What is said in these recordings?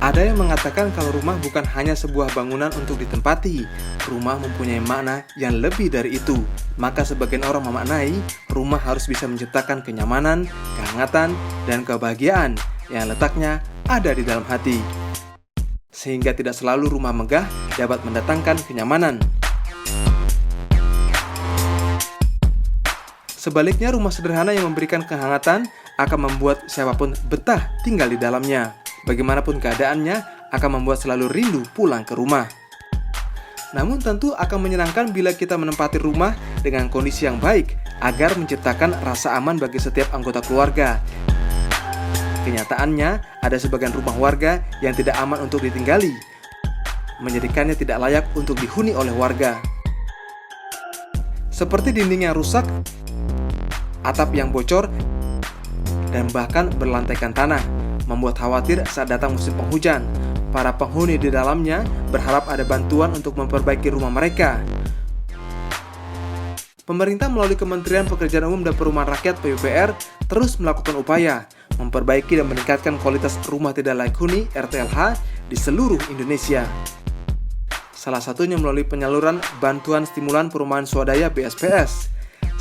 Ada yang mengatakan kalau rumah bukan hanya sebuah bangunan untuk ditempati, rumah mempunyai makna yang lebih dari itu. Maka sebagian orang memaknai, rumah harus bisa menciptakan kenyamanan, kehangatan, dan kebahagiaan yang letaknya ada di dalam hati. Sehingga tidak selalu rumah megah dapat mendatangkan kenyamanan. Sebaliknya, rumah sederhana yang memberikan kehangatan akan membuat siapapun betah tinggal di dalamnya. Bagaimanapun keadaannya, akan membuat selalu rindu pulang ke rumah. Namun tentu akan menyenangkan bila kita menempati rumah dengan kondisi yang baik agar menciptakan rasa aman bagi setiap anggota keluarga. Kenyataannya, ada sebagian rumah warga yang tidak aman untuk ditinggali, menjadikannya tidak layak untuk dihuni oleh warga. Seperti dinding yang rusak, atap yang bocor, dan bahkan berlantaikan tanah, membuat khawatir saat datang musim penghujan. Para penghuni di dalamnya berharap ada bantuan untuk memperbaiki rumah mereka. Pemerintah melalui Kementerian Pekerjaan Umum dan Perumahan Rakyat (PUPR) terus melakukan upaya memperbaiki dan meningkatkan kualitas rumah tidak layak huni (RTLH) di seluruh Indonesia. Salah satunya melalui penyaluran Bantuan Stimulan Perumahan Swadaya (BSPS).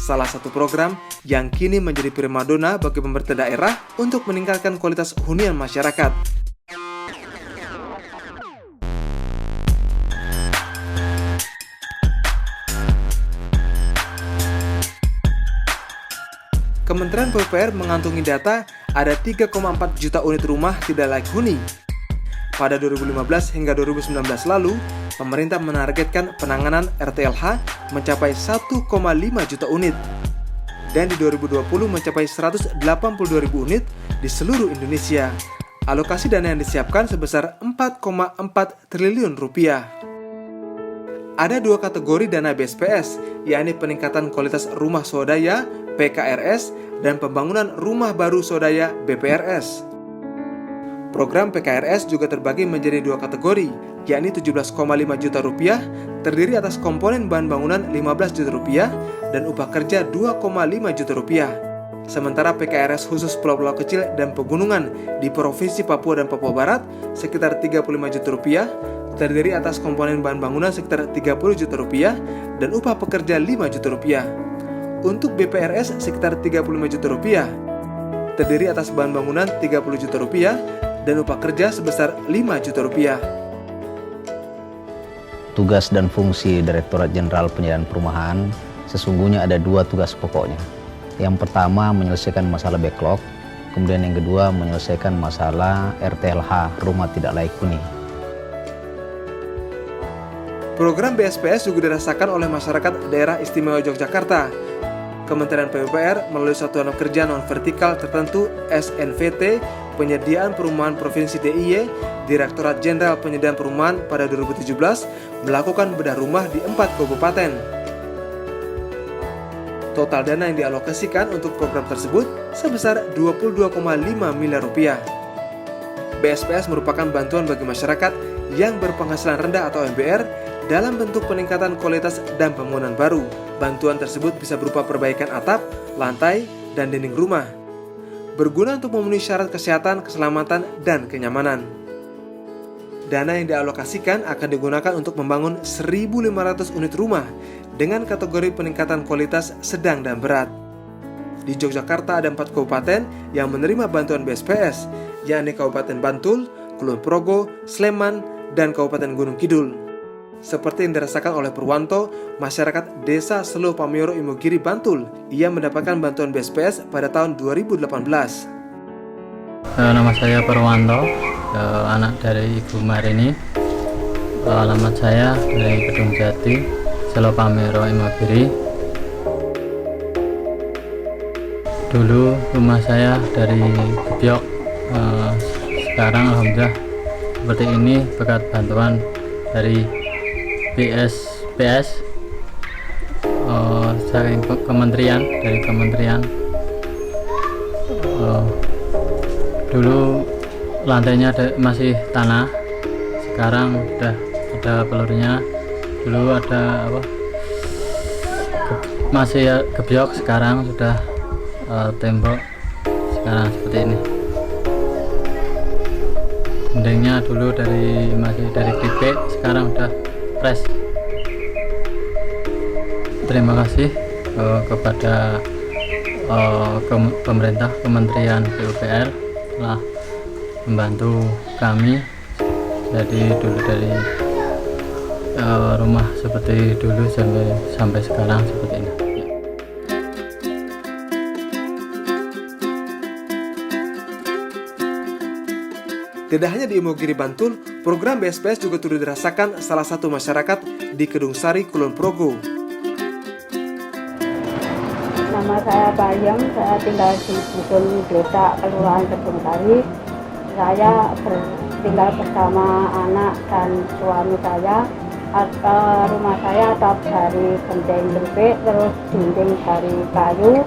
Salah satu program yang kini menjadi primadona bagi pemerintah daerah untuk meningkatkan kualitas hunian masyarakat. Kementerian PUPR mengantongi data ada 3,4 juta unit rumah tidak layak huni. Pada 2015 hingga 2019 lalu, pemerintah menargetkan penanganan RTLH mencapai 1,5 juta unit. Dan di 2020 mencapai 182.000 unit di seluruh Indonesia. Alokasi dana yang disiapkan sebesar 4,4 triliun rupiah. Ada dua kategori dana BSPS, yakni peningkatan kualitas rumah swadaya (PKRS) dan pembangunan rumah baru swadaya (BPRS). Program PKRS juga terbagi menjadi dua kategori, yakni 17,5 juta rupiah terdiri atas komponen bahan bangunan 15 juta rupiah dan upah kerja 2,5 juta rupiah. Sementara PKRS khusus pulau-pulau kecil dan pegunungan di Provinsi Papua dan Papua Barat sekitar 35 juta rupiah terdiri atas komponen bahan bangunan sekitar 30 juta rupiah dan upah pekerja 5 juta rupiah. Untuk BPRS sekitar 35 juta rupiah terdiri atas bahan bangunan 30 juta rupiah dan upah kerja sebesar 5 juta rupiah. Tugas dan fungsi Direktorat Jenderal Penyediaan Perumahan sesungguhnya ada dua tugas pokoknya. Yang pertama menyelesaikan masalah backlog, kemudian yang kedua menyelesaikan masalah RTLH, rumah tidak layak huni. Program BSPS juga dirasakan oleh masyarakat Daerah Istimewa Yogyakarta. Kementerian PUPR melalui Satuan Kerja Non-Vertikal Tertentu SNVT Penyediaan Perumahan Provinsi DIY, Direktorat Jenderal Penyediaan Perumahan pada 2017 melakukan bedah rumah di 4 kabupaten. Total dana yang dialokasikan untuk program tersebut sebesar 22,5 miliar rupiah. BSPS merupakan bantuan bagi masyarakat yang berpenghasilan rendah atau MBR dalam bentuk peningkatan kualitas dan bangunan baru. Bantuan tersebut bisa berupa perbaikan atap, lantai, dan dinding rumah. Berguna untuk memenuhi syarat kesehatan, keselamatan, dan kenyamanan. Dana yang dialokasikan akan digunakan untuk membangun 1.500 unit rumah dengan kategori peningkatan kualitas sedang dan berat. Di Yogyakarta ada 4 kabupaten yang menerima bantuan BSPS, yakni Kabupaten Bantul, Kulon Progo, Sleman, dan Kabupaten Gunung Kidul. Seperti yang dirasakan oleh Purwanto, masyarakat Desa Selo Pamioro Imogiri, Bantul. Ia mendapatkan bantuan BSPS pada tahun 2018. Nama saya Purwanto, anak dari Ibu Marini. Alamat saya dari Kedung Jati, Selo Pamioro Imogiri. Dulu rumah saya dari gebyok, sekarang alhamdulillah seperti ini berkat bantuan dari BSPS dari kementerian. Dulu lantainya masih tanah, sekarang udah ada pelurnya. Dulu ada masih gebyok, sekarang sudah tembok, sekarang seperti ini. Dindingnya dulu masih dari keripik, sekarang udah fresh. Terima kasih kepada pemerintah Kementerian PUPR telah membantu kami. Jadi dulu dari rumah seperti dulu sampai sekarang seperti ini. Tidak hanya di Imogiri Bantul, program BSPS juga turut dirasakan salah satu masyarakat di Kedung Sari, Kulon Progo. Nama saya Bayem, saya tinggal di Dusun Desa Kelurahan Kedung Sari. Saya tinggal bersama anak dan suami saya. Rumah saya atap dari genteng keripik, terus dinding dari kayu,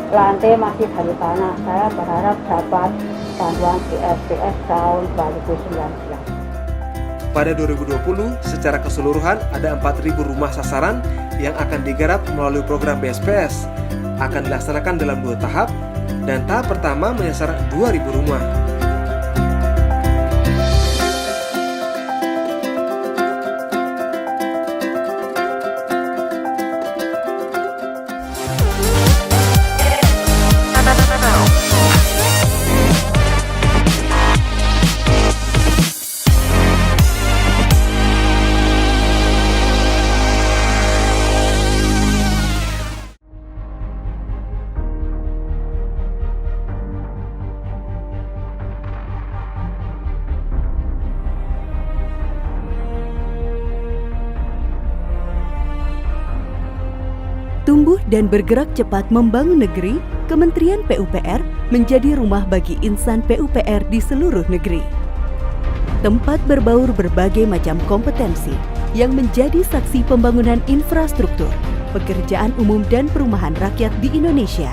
lantai masih dari tanah. Saya berharap dapat bantuan BSPS tahun 2019. Pada 2020, secara keseluruhan ada 4.000 rumah sasaran yang akan digarap melalui program BSPS. Akan dilaksanakan dalam 2 tahap, dan tahap pertama menyasar 2.000 rumah. Tumbuh dan bergerak cepat membangun negeri, Kementerian PUPR menjadi rumah bagi insan PUPR di seluruh negeri. Tempat berbaur berbagai macam kompetensi yang menjadi saksi pembangunan infrastruktur, pekerjaan umum dan perumahan rakyat di Indonesia.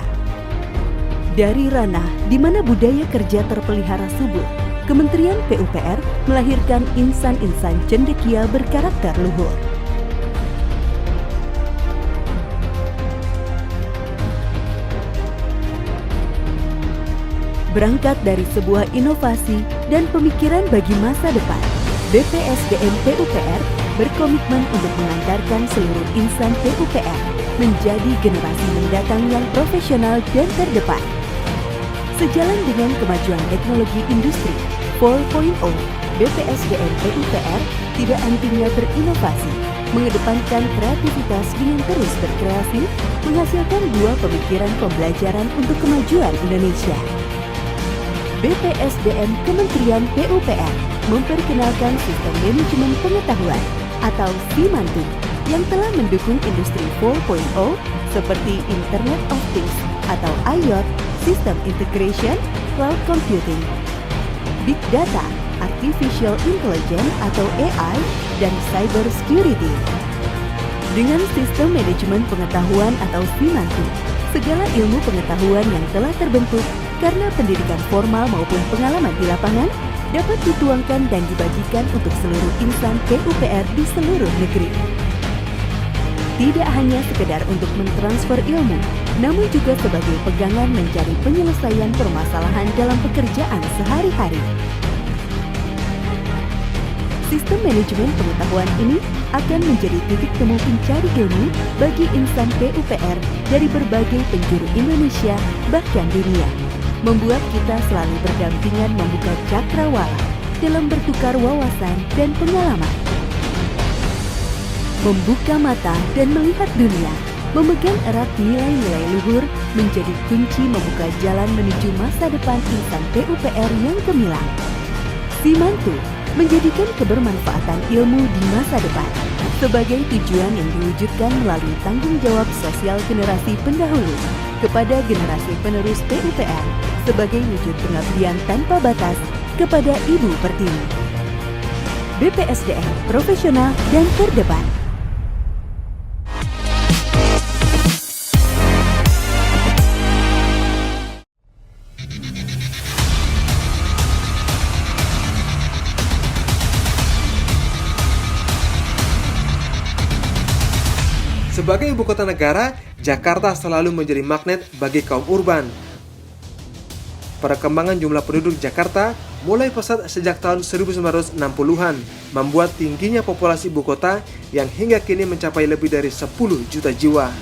Dari ranah di mana budaya kerja terpelihara subur, Kementerian PUPR melahirkan insan-insan cendekia berkarakter luhur. Berangkat dari sebuah inovasi dan pemikiran bagi masa depan, BPSDM PUPR berkomitmen untuk mengantarkan seluruh insan PUPR menjadi generasi mendatang yang profesional dan terdepan. Sejalan dengan kemajuan teknologi industri 4.0, BPSDM PUPR tidak hentinya berinovasi, mengedepankan kreativitas dengan terus berkreasi, menghasilkan 2 pemikiran pembelajaran untuk kemajuan Indonesia. BPSDM Kementerian PUPR memperkenalkan sistem manajemen pengetahuan atau SIMANTU yang telah mendukung industri 4.0 seperti Internet of Things atau IoT, System Integration, Cloud Computing, Big Data, Artificial Intelligence atau AI, dan Cyber Security. Dengan sistem manajemen pengetahuan atau SIMANTU, segala ilmu pengetahuan yang telah terbentuk karena pendidikan formal maupun pengalaman di lapangan dapat dituangkan dan dibagikan untuk seluruh insan PUPR di seluruh negeri. Tidak hanya sekedar untuk mentransfer ilmu, namun juga sebagai pegangan mencari penyelesaian permasalahan dalam pekerjaan sehari-hari. Sistem manajemen pengetahuan ini akan menjadi titik temu pencari ilmu bagi insan PUPR dari berbagai penjuru Indonesia bahkan dunia, membuat kita selalu berdampingan membuka cakrawala dalam bertukar wawasan dan pengalaman. Membuka mata dan melihat dunia, memegang erat nilai-nilai luhur menjadi kunci membuka jalan menuju masa depan insan PUPR yang gemilang. SIMANTU menjadikan kebermanfaatan ilmu di masa depan sebagai tujuan yang diwujudkan melalui tanggung jawab sosial generasi pendahulu kepada generasi penerus PUPR sebagai wujud pengabdian tanpa batas kepada Ibu Pertiwi. BPSDM profesional dan terdepan. Sebagai ibu kota negara, Jakarta selalu menjadi magnet bagi kaum urban. Perkembangan jumlah penduduk Jakarta mulai pesat sejak tahun 1960-an, membuat tingginya populasi ibu kota yang hingga kini mencapai lebih dari 10 juta jiwa.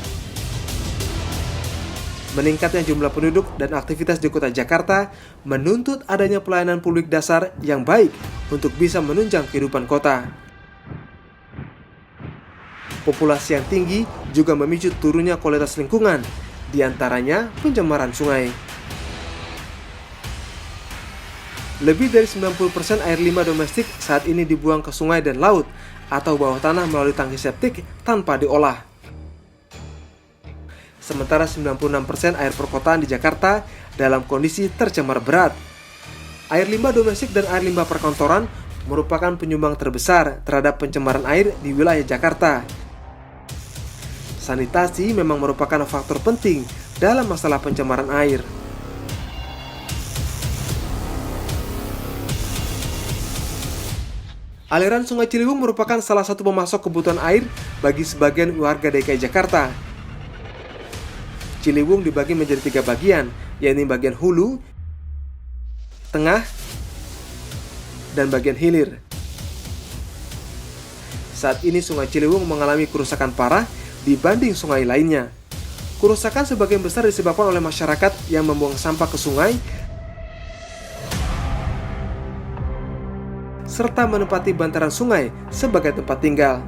Meningkatnya jumlah penduduk dan aktivitas di kota Jakarta menuntut adanya pelayanan publik dasar yang baik untuk bisa menunjang kehidupan kota. Populasi yang tinggi juga memicu turunnya kualitas lingkungan, di antaranya pencemaran sungai. Lebih dari 90% air limbah domestik saat ini dibuang ke sungai dan laut atau bawah tanah melalui tangki septik tanpa diolah. Sementara 96% air perkotaan di Jakarta dalam kondisi tercemar berat. Air limbah domestik dan air limbah perkantoran merupakan penyumbang terbesar terhadap pencemaran air di wilayah Jakarta. Sanitasi memang merupakan faktor penting dalam masalah pencemaran air. Aliran Sungai Ciliwung merupakan salah satu pemasok kebutuhan air bagi sebagian warga DKI Jakarta. Ciliwung dibagi menjadi 3 bagian, yaitu bagian hulu, tengah, dan bagian hilir. Saat ini Sungai Ciliwung mengalami kerusakan parah dibanding sungai lainnya. Kerusakan sebagian besar disebabkan oleh masyarakat yang membuang sampah ke sungai serta menempati bantaran sungai sebagai tempat tinggal.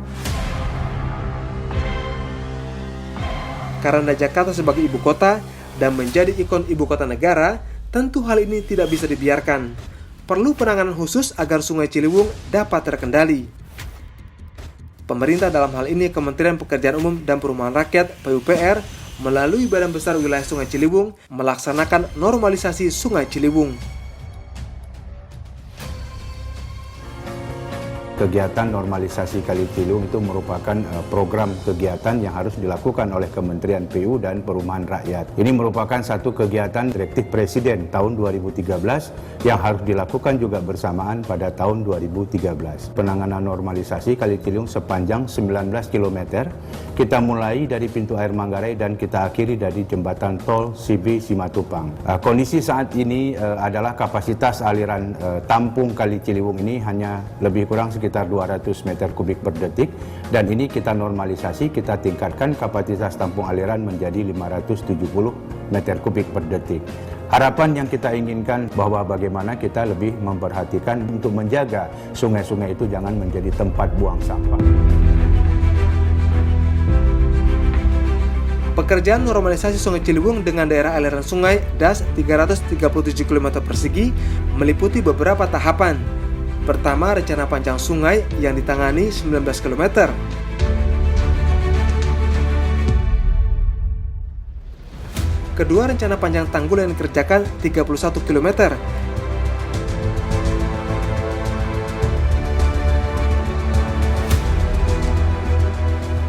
Karena Jakarta sebagai ibu kota dan menjadi ikon ibu kota negara, tentu hal ini tidak bisa dibiarkan. Perlu penanganan khusus agar Sungai Ciliwung dapat terkendali. Pemerintah dalam hal ini Kementerian Pekerjaan Umum dan Perumahan Rakyat (PUPR) melalui Badan Besar Wilayah Sungai Ciliwung melaksanakan normalisasi Sungai Ciliwung. Kegiatan normalisasi Kali Ciliwung itu merupakan program kegiatan yang harus dilakukan oleh Kementerian PU dan Perumahan Rakyat. Ini merupakan satu kegiatan direktif Presiden tahun 2013 yang harus dilakukan juga bersamaan pada tahun 2013. Penanganan normalisasi Kali Ciliwung sepanjang 19 km, kita mulai dari pintu air Manggarai dan kita akhiri dari jembatan tol Sibri Simatupang. Kondisi saat ini adalah kapasitas aliran tampung Kali Ciliwung ini hanya lebih kurang sekitar 200 meter kubik per detik, dan ini kita normalisasi, kita tingkatkan kapasitas tampung aliran menjadi 570 meter kubik per detik. Harapan yang kita inginkan bahwa bagaimana kita lebih memperhatikan untuk menjaga sungai-sungai itu jangan menjadi tempat buang sampah. Pekerjaan normalisasi Sungai Ciliwung dengan daerah aliran sungai DAS 337 km persegi meliputi beberapa tahapan. Pertama, rencana panjang sungai yang ditangani 19 km. Kedua, rencana panjang tanggul yang dikerjakan 31 km.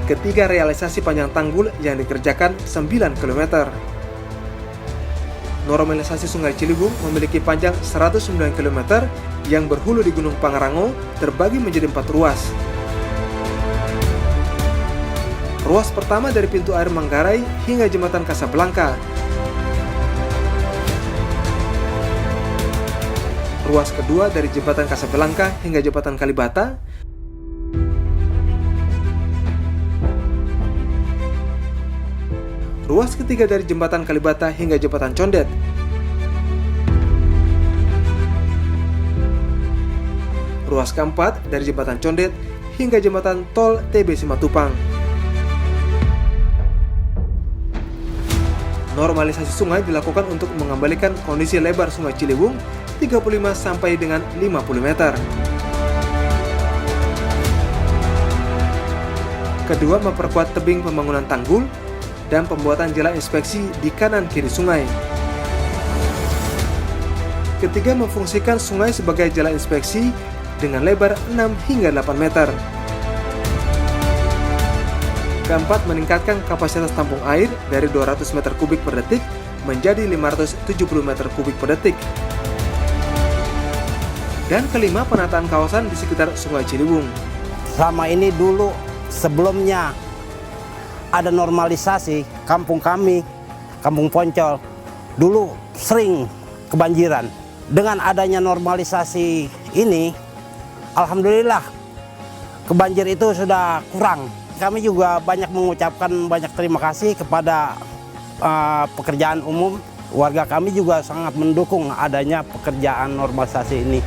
Ketiga, realisasi panjang tanggul yang dikerjakan 9 km. Normalisasi Sungai Ciliwung memiliki panjang 109 km yang berhulu di Gunung Pangrango terbagi menjadi 4 ruas. Ruas pertama dari pintu air Manggarai hingga jembatan Kasablanka. Ruas kedua dari jembatan Kasablanka hingga jembatan Kalibata. Ruas ketiga dari jembatan Kalibata hingga jembatan Condet. Ruas keempat dari jembatan Condet hingga jembatan tol TB Simatupang. Normalisasi sungai dilakukan untuk mengembalikan kondisi lebar Sungai Ciliwung 35 sampai dengan 50 meter. Kedua, memperkuat tebing pembangunan tanggul dan pembuatan jalan inspeksi di kanan kiri sungai. Ketiga, memfungsikan sungai sebagai jalan inspeksi dengan lebar 6 hingga 8 meter. Keempat, meningkatkan kapasitas tampung air dari 200 meter kubik per detik menjadi 570 meter kubik per detik. Dan kelima, penataan kawasan di sekitar Sungai Ciliwung. Selama ini dulu sebelumnya ada normalisasi kampung kami, Kampung Poncol. Dulu sering kebanjiran. Dengan adanya normalisasi ini, alhamdulillah kebanjir itu sudah kurang. Kami juga banyak mengucapkan banyak terima kasih kepada pekerjaan umum. Warga kami juga sangat mendukung adanya pekerjaan normalisasi ini.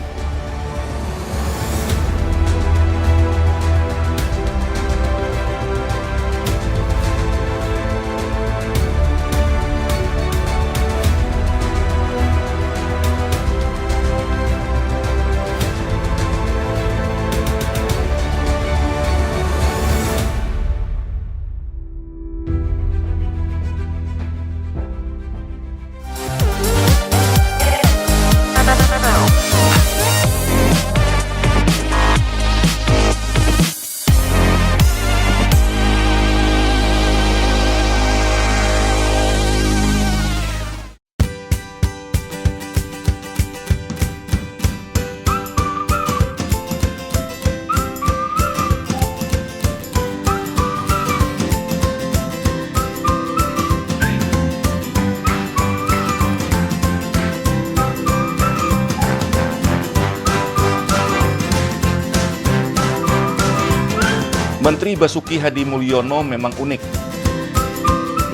Menteri Basuki Hadi Mulyono memang unik.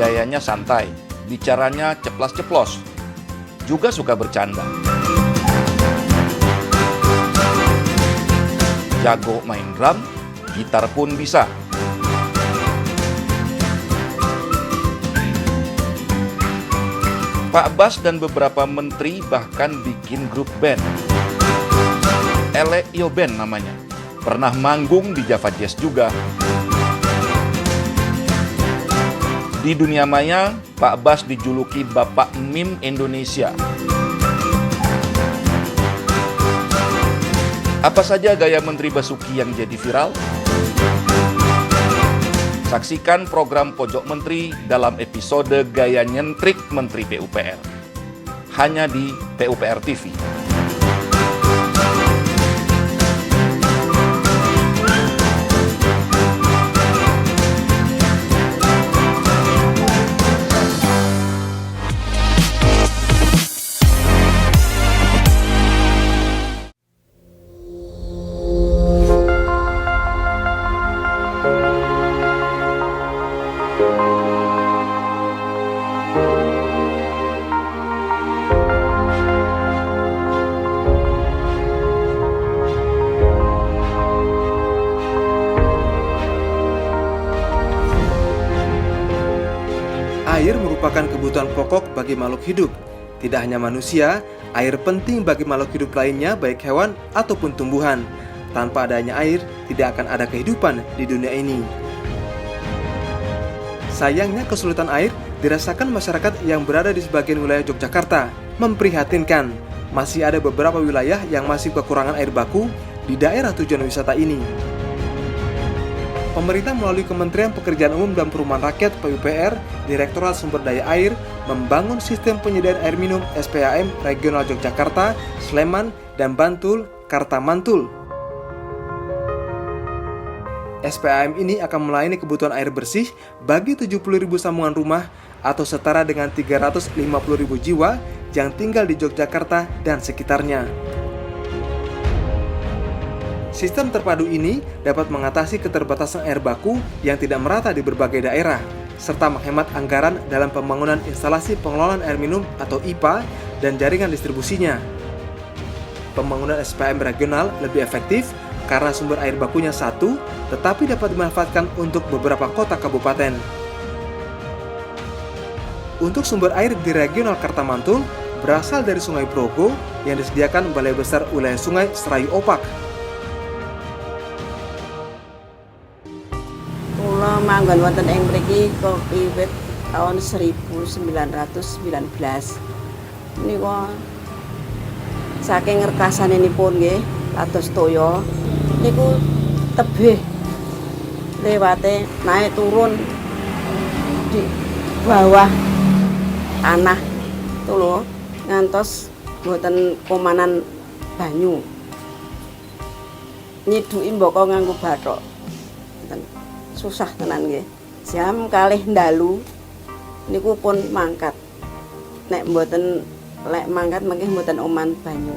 Gayanya santai, bicaranya ceplas-ceplos, juga suka bercanda. Jago main drum, gitar pun bisa. Pak Bas dan beberapa menteri bahkan bikin grup band. Ele Yo Band namanya. Pernah manggung di Java Jazz juga. Di dunia maya, Pak Bas dijuluki Bapak Meme Indonesia. Apa saja gaya Menteri Basuki yang jadi viral? Saksikan program Pojok Menteri dalam episode Gaya Nyentrik Menteri PUPR. Hanya di PUPR TV. Air merupakan kebutuhan pokok bagi makhluk hidup. Tidak hanya manusia, air penting bagi makhluk hidup lainnya baik hewan ataupun tumbuhan. Tanpa adanya air, tidak akan ada kehidupan di dunia ini. Sayangnya kesulitan air dirasakan masyarakat yang berada di sebagian wilayah Yogyakarta. Memprihatinkan, masih ada beberapa wilayah yang masih kekurangan air baku di daerah tujuan wisata ini. Pemerintah melalui Kementerian Pekerjaan Umum dan Perumahan Rakyat PUPR, Direktorat Sumber Daya Air, membangun sistem penyediaan air minum SPAM Regional Yogyakarta, Sleman, dan Bantul, Kartamantul. SPAM ini akan melayani kebutuhan air bersih bagi 70.000 sambungan rumah atau setara dengan 350.000 jiwa yang tinggal di Yogyakarta dan sekitarnya. Sistem terpadu ini dapat mengatasi keterbatasan air baku yang tidak merata di berbagai daerah, serta menghemat anggaran dalam pembangunan instalasi pengelolaan air minum atau IPA dan jaringan distribusinya. Pembangunan SPAM regional lebih efektif karena sumber air bakunya satu, tetapi dapat dimanfaatkan untuk beberapa kota kabupaten. Untuk sumber air di regional Kartamantul berasal dari Sungai Progo yang disediakan Balai Besar Wilayah Sungai Serayu Opak. Kula manggon wonten ing mriki wiwit tahun 1919. Menika saking rekasanipun nggih atus toya niku tebih lewate naik turun di bawah tanah itu lho ngantos mboten komanan banyu. Nyiduki mbaka nganggo bathok. Susah tenan nggih. Jam kalih ndalu niku pun mangkat. Nek mboten lek mangkat mengke mboten oman banyu.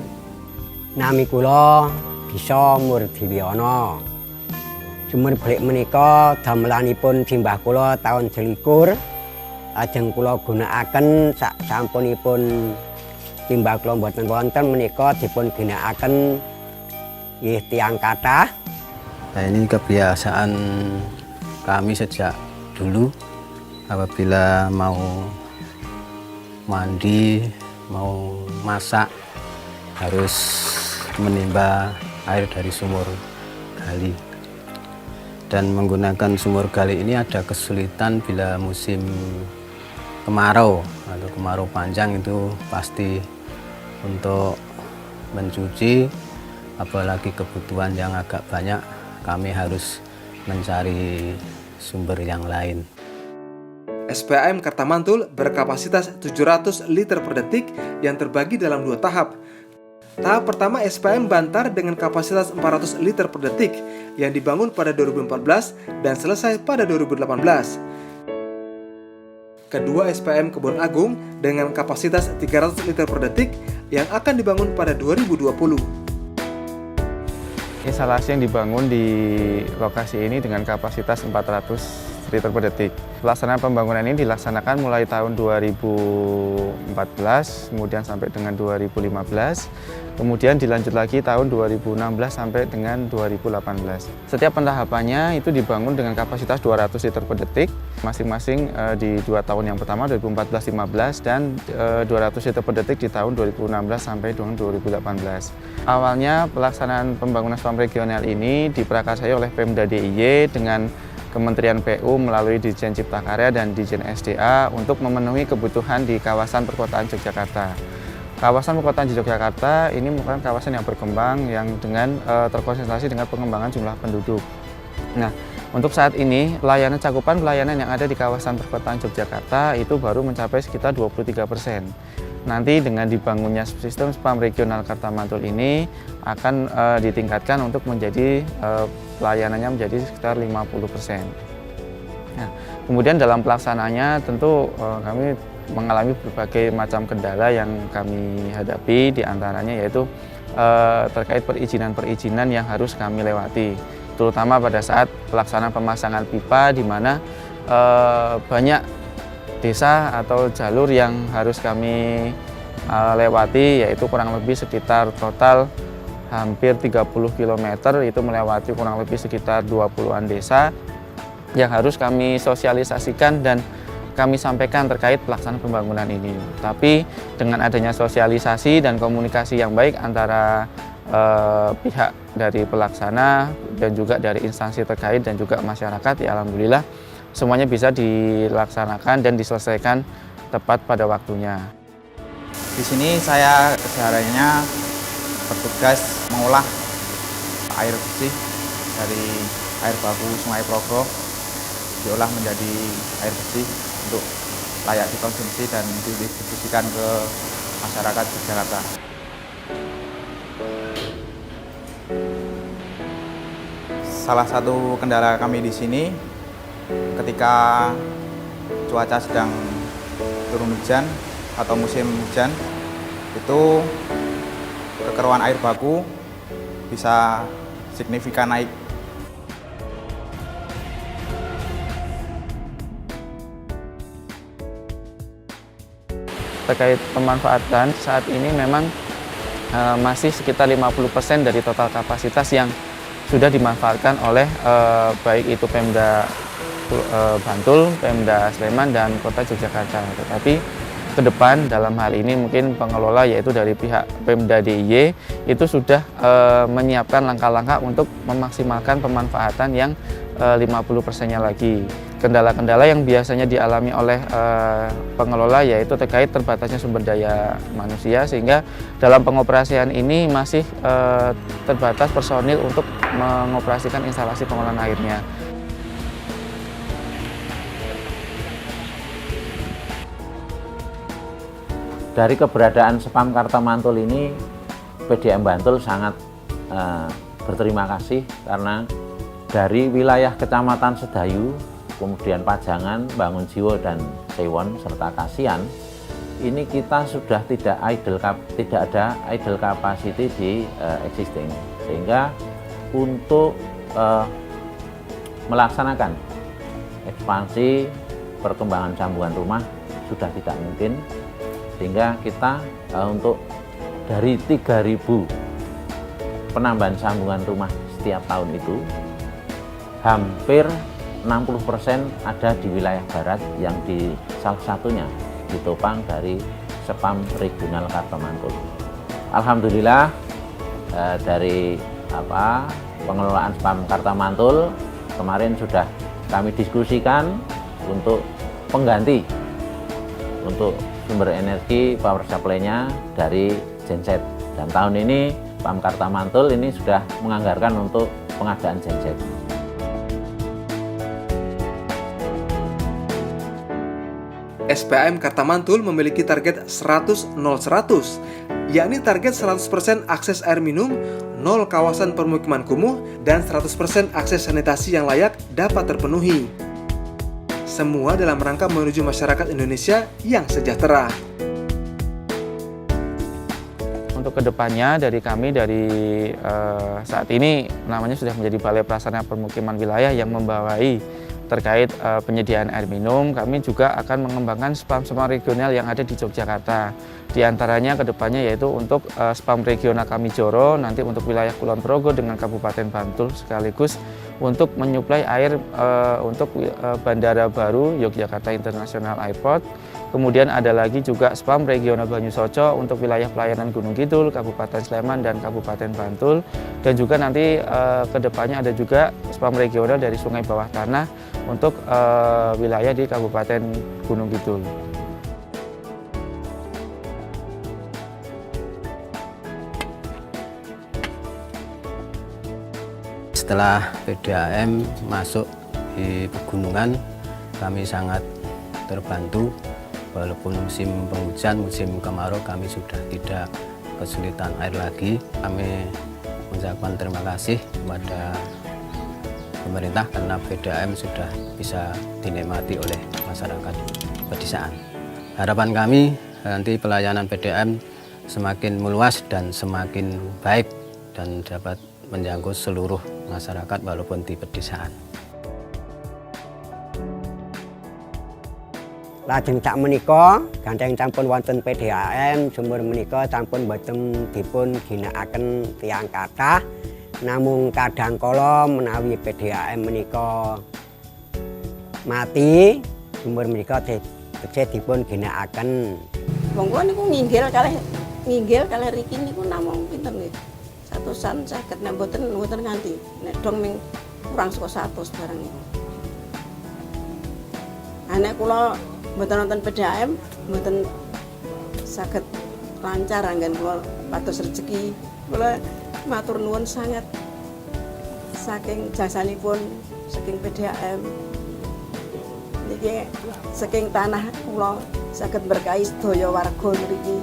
Nami kula Bisa Murdhiwiono. Sumur balik menika damelanipun simbah kula tahun 21. Lajeng kula gunakaken sak sampunipun simbah kula mboten wonten menika dipun ginakaken nggih tiyang kathah. Nah, ini kebiasaan kami sejak dulu apabila mau mandi, mau masak harus menimba air dari sumur gali. Dan menggunakan sumur gali ini ada kesulitan bila musim kemarau atau kemarau panjang, itu pasti untuk mencuci, apalagi kebutuhan yang agak banyak, kami harus mencari sumber yang lain. SPAM Kartamantul berkapasitas 700 liter per detik yang terbagi dalam 2 tahap. Tahap pertama SPAM Bantar dengan kapasitas 400 liter per detik yang dibangun pada 2014 dan selesai pada 2018. Kedua SPAM Kebon Agung dengan kapasitas 300 liter per detik yang akan dibangun pada 2020. Instalasi yang dibangun di lokasi ini dengan kapasitas 400 liter per detik. Pelaksanaan pembangunan ini dilaksanakan mulai tahun 2014, kemudian sampai dengan 2015, kemudian dilanjut lagi tahun 2016 sampai dengan 2018. Setiap pentahapannya itu dibangun dengan kapasitas 200 liter per detik, masing-masing di 2 tahun yang pertama 2014-15 dan 200 liter per detik di tahun 2016 sampai dengan 2018. Awalnya pelaksanaan pembangunan SPAM regional ini diprakarsai oleh Pemda DIY dengan Kementerian PU melalui Ditjen Cipta Karya dan Ditjen SDA untuk memenuhi kebutuhan di kawasan perkotaan Yogyakarta. Kawasan perkotaan di Yogyakarta ini merupakan kawasan yang berkembang yang dengan terkonsentrasi dengan pengembangan jumlah penduduk. Nah, untuk saat ini cakupan pelayanan yang ada di kawasan perkotaan Yogyakarta itu baru mencapai sekitar 23%. Nanti dengan dibangunnya sistem SPAM regional Kartamantul ini akan ditingkatkan untuk menjadi pelayanannya menjadi sekitar 50%. Nah, kemudian dalam pelaksanaannya tentu kami mengalami berbagai macam kendala yang kami hadapi, diantaranya yaitu terkait perizinan yang harus kami lewati, terutama pada saat pelaksanaan pemasangan pipa di mana banyak desa atau jalur yang harus kami lewati, yaitu kurang lebih sekitar total hampir 30 km, itu melewati kurang lebih sekitar 20-an desa yang harus kami sosialisasikan dan kami sampaikan terkait pelaksanaan pembangunan ini. Tapi dengan adanya sosialisasi dan komunikasi yang baik antara pihak dari pelaksana dan juga dari instansi terkait dan juga masyarakat, ya alhamdulillah semuanya bisa dilaksanakan dan diselesaikan tepat pada waktunya. Di sini saya kesehariannya bertugas mengolah air bersih dari air baku Sungai Progro, diolah menjadi air bersih untuk layak dikonsumsi dan didistribusikan ke masyarakat Yogyakarta. Salah satu kendala kami di sini ketika cuaca sedang turun hujan atau musim hujan, itu kekeruan air baku bisa signifikan naik. Terkait pemanfaatan, saat ini memang masih sekitar 50% dari total kapasitas yang sudah dimanfaatkan oleh baik itu Pemda Bantul, Pemda Sleman, dan Kota Yogyakarta. Tetapi ke depan dalam hal ini mungkin pengelola yaitu dari pihak Pemda DIY itu sudah menyiapkan langkah-langkah untuk memaksimalkan pemanfaatan yang 50%-nya lagi. Kendala-kendala yang biasanya dialami oleh pengelola yaitu terkait terbatasnya sumber daya manusia, sehingga dalam pengoperasian ini masih terbatas personil untuk mengoperasikan instalasi pengolahan airnya. Dari keberadaan SPAM Kartamantul ini, PDAM Bantul sangat berterima kasih karena dari wilayah Kecamatan Sedayu, kemudian Pajangan, Bangunjiwo, dan Sewon, serta Kasian, ini kita sudah tidak ada idle capacity di existing, sehingga untuk melaksanakan ekspansi perkembangan sambungan rumah sudah tidak mungkin, sehingga kita untuk dari 3.000 penambahan sambungan rumah setiap tahun itu hampir 60% ada di wilayah barat, yang di salah satunya ditopang dari Spam Regional Kartamantul. Alhamdulillah dari pengelolaan Spam Kartamantul kemarin sudah kami diskusikan untuk pengganti untuk sumber energi power supply-nya dari genset, dan tahun ini Spam Kartamantul ini sudah menganggarkan untuk pengadaan genset. SPAM Kartamantul memiliki target 100-0-100, yakni target 100% akses air minum, 0 kawasan permukiman kumuh, dan 100% akses sanitasi yang layak dapat terpenuhi. Semua dalam rangka menuju masyarakat Indonesia yang sejahtera. Untuk kedepannya dari kami saat ini namanya sudah menjadi Balai Prasarana Permukiman Wilayah yang membawai terkait penyediaan air minum, kami juga akan mengembangkan spam-spam regional yang ada di Yogyakarta. Di antaranya kedepannya yaitu untuk spam regional Kamijoro, nanti untuk wilayah Kulon Progo dengan Kabupaten Bantul, sekaligus untuk menyuplai air untuk bandara baru Yogyakarta International Airport. Kemudian ada lagi juga spam regional Banyusoco untuk wilayah pelayanan Gunung Kidul, Kabupaten Sleman dan Kabupaten Bantul. Dan juga nanti kedepannya ada juga spam regional dari Sungai Bawah Tanah untuk wilayah di Kabupaten Gunung Kidul. Setelah PDAM masuk di pegunungan, kami sangat terbantu. Walaupun musim penghujan, musim kemarau kami sudah tidak kesulitan air lagi. Kami mengucapkan terima kasih kepada pemerintah karena PDAM sudah bisa dinikmati oleh masyarakat pedesaan. Harapan kami nanti pelayanan PDAM semakin meluas dan semakin baik dan dapat menjangkau seluruh masyarakat walaupun di pedesaan. Lajeng sak menika gandeng sampun wonten PDAM, sumur menika sampun boten dipun ginakaken tiyang kathah, namung kadangkala menawi PDAM menika mati, sumur menika tesih dipun ginakaken. Monggo niku nginggil kalih riki niku namung pinten nggih. 100-an saged nek mboten nganti. Nek dong ming kurang saka 100 barang niku. Nek kula mboten nonton PDAM, mboten saged lancar anggen kula pados rezeki. Kula matur nuwun sangat saking jasanipun saking PDAM. Niki saking tanah kula saged berkahi sedaya warga mriki.